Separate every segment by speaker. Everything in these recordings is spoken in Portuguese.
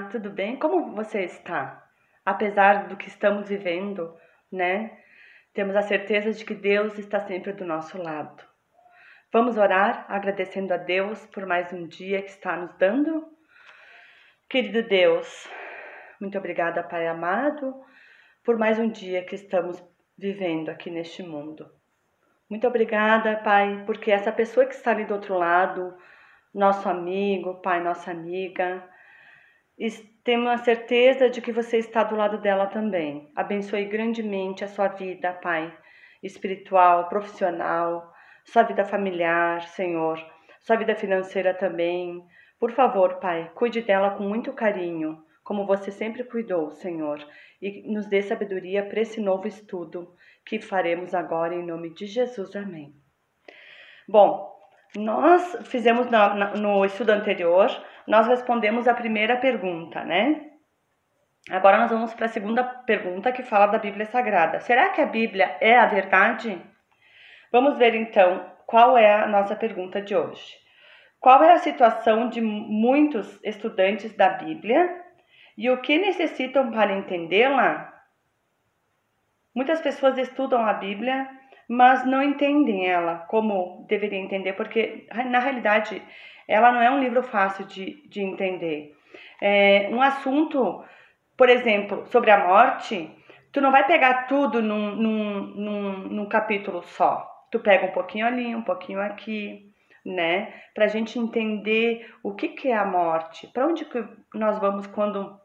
Speaker 1: Olá, tudo bem? Como você está? Apesar do que estamos vivendo, né? Temos a certeza de que Deus está sempre do nosso lado. Vamos orar agradecendo a Deus por mais um dia que está nos dando? Querido Deus, muito obrigada, Pai amado, por mais um dia que estamos vivendo aqui neste mundo. Muito obrigada, Pai, porque essa pessoa que está ali do outro lado, nosso amigo, Pai, nossa amiga, temos a certeza de que você está do lado dela também. Abençoe grandemente a sua vida, Pai, espiritual, profissional, sua vida familiar, Senhor, sua vida financeira também. Por favor, Pai, cuide dela com muito carinho, como você sempre cuidou, Senhor, e nos dê sabedoria para esse novo estudo que faremos agora em nome de Jesus. Amém. Bom, nós fizemos no estudo anterior, nós respondemos a primeira pergunta, né? Agora nós vamos para a segunda pergunta que fala da Bíblia Sagrada. Será que a Bíblia é a verdade? Vamos ver então qual é a nossa pergunta de hoje. Qual é a situação de muitos estudantes da Bíblia e o que necessitam para entendê-la? Muitas pessoas estudam a Bíblia, mas não entendem ela como deveria entender, porque na realidade ela não é um livro fácil de entender. É um assunto, por exemplo, sobre a morte, tu não vai pegar tudo num capítulo só. Tu pega um pouquinho ali, um pouquinho aqui, né? Pra gente entender o que é a morte, para onde que nós vamos quando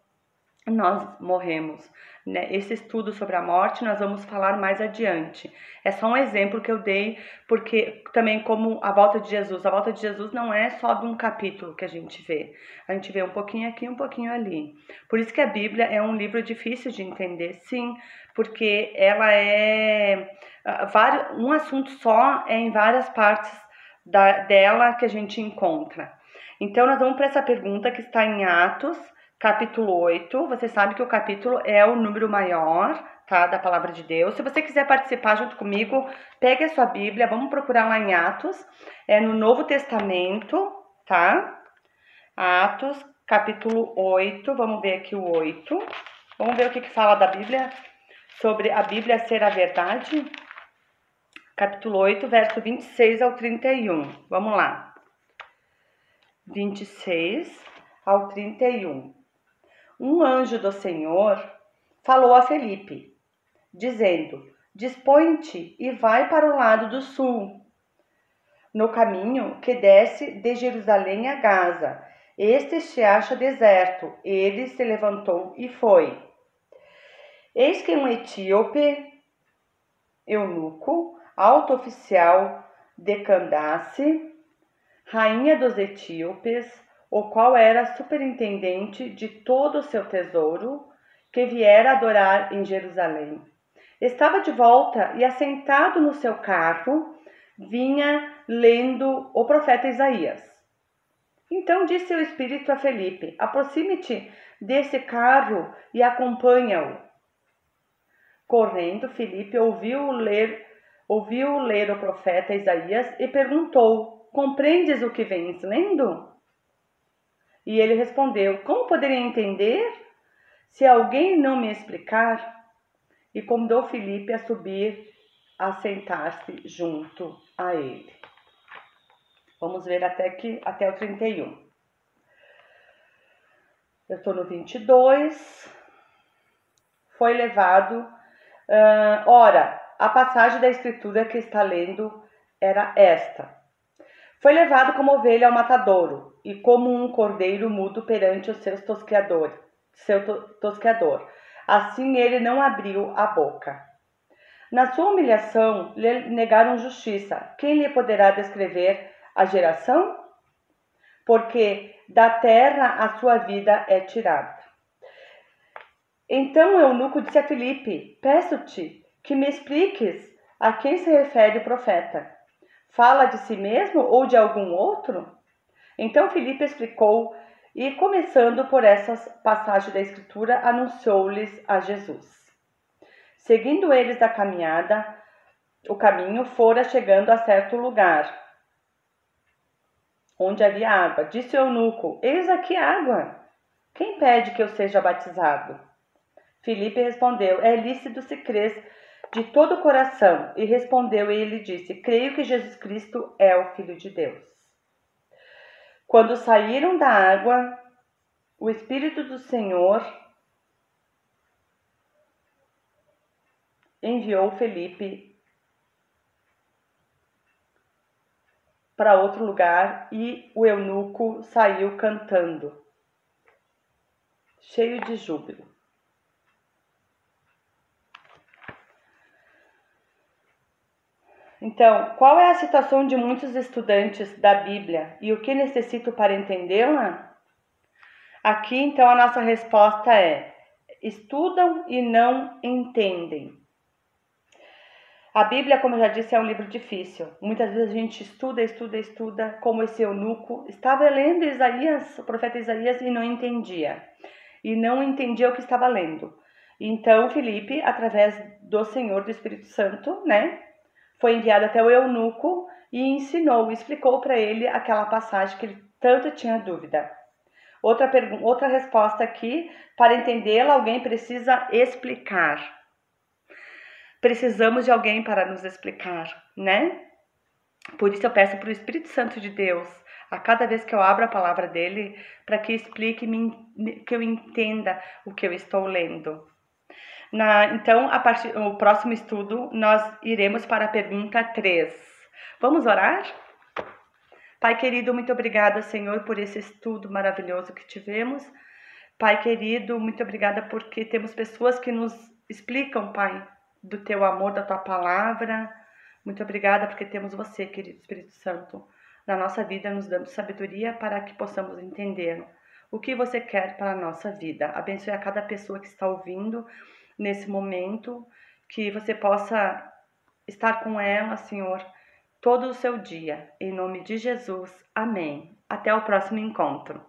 Speaker 1: nós morremos, né? Esse estudo sobre a morte nós vamos falar mais adiante. É só um exemplo que eu dei, porque também como a volta de Jesus não é só de um capítulo que a gente vê um pouquinho aqui, um pouquinho ali. Por isso que a Bíblia é um livro difícil de entender, sim, porque ela é um assunto só, é em várias partes dela que a gente encontra. Então nós vamos para essa pergunta que está em Atos, capítulo 8, você sabe que o capítulo é o número maior, tá, da palavra de Deus. Se você quiser participar junto comigo, pegue a sua Bíblia, vamos procurar lá em Atos, é no Novo Testamento, tá? Atos, capítulo 8, vamos ver aqui o 8. Vamos ver o que fala da Bíblia, sobre a Bíblia ser a verdade. Capítulo 8, verso 26 ao 31. Vamos lá. 26 ao 31. Um anjo do Senhor falou a Felipe, dizendo: Dispõe-te e vai para o lado do sul, no caminho que desce de Jerusalém a Gaza. Este se acha deserto. Ele se levantou e foi. Eis que um etíope, eunuco, alto oficial de Candace, rainha dos etíopes, o qual era superintendente de todo o seu tesouro, que viera adorar em Jerusalém. Estava de volta e, assentado no seu carro, vinha lendo o profeta Isaías. Então disse o Espírito a Felipe: Aproxime-te desse carro e acompanha-o. Correndo, Felipe ouviu ler o profeta Isaías e perguntou: Compreendes o que vens lendo? E ele respondeu: Como poderia entender se alguém não me explicar? E convidou Filipe a subir, a sentar-se junto a ele. Vamos ver até o 31. Eu estou no 22. Foi levado. Ora, a passagem da escritura que está lendo era esta: Foi levado como ovelha ao matadouro, e como um cordeiro mudo perante o seu tosqueador. Assim ele não abriu a boca. Na sua humilhação, lhe negaram justiça. Quem lhe poderá descrever a geração? Porque da terra a sua vida é tirada. Então o eunuco disse a Filipe: Peço-te que me expliques a quem se refere o profeta. Fala de si mesmo ou de algum outro? Então Filipe explicou e, começando por essas passagens da Escritura, anunciou-lhes a Jesus. Seguindo eles a caminhada, o caminho fora chegando a certo lugar, onde havia água. Disse o eunuco: Eis aqui água. Quem pede que eu seja batizado? Filipe respondeu: é lícito se crês de todo o coração. E respondeu e ele disse: creio que Jesus Cristo é o Filho de Deus. Quando saíram da água, o Espírito do Senhor enviou Filipe para outro lugar e o eunuco saiu cantando, cheio de júbilo. Então, qual é a situação de muitos estudantes da Bíblia e o que necessito para entendê-la? Aqui, então, a nossa resposta é: estudam e não entendem. A Bíblia, como eu já disse, é um livro difícil. Muitas vezes a gente estuda, como esse eunuco estava lendo Isaías, o profeta Isaías, e não entendia. E não entendia o que estava lendo. Então, Filipe, através do Senhor, do Espírito Santo, foi enviado até o eunuco e ensinou, explicou para ele aquela passagem que ele tanto tinha dúvida. Outra resposta aqui: para entendê-la, alguém precisa explicar. Precisamos de alguém para nos explicar, né? Por isso eu peço para o Espírito Santo de Deus, a cada vez que eu abro a palavra dele, para que explique, que eu entenda o que eu estou lendo. Então, o próximo estudo, nós iremos para a pergunta 3. Vamos orar? Pai querido, muito obrigada, Senhor, por esse estudo maravilhoso que tivemos. Pai querido, muito obrigada porque temos pessoas que nos explicam, Pai, do teu amor, da tua palavra. Muito obrigada porque temos você, querido Espírito Santo, na nossa vida, nos dando sabedoria para que possamos entender o que você quer para a nossa vida. Abençoe a cada pessoa que está ouvindo nesse momento, que você possa estar com ela, Senhor, todo o seu dia. Em nome de Jesus, amém. Até o próximo encontro.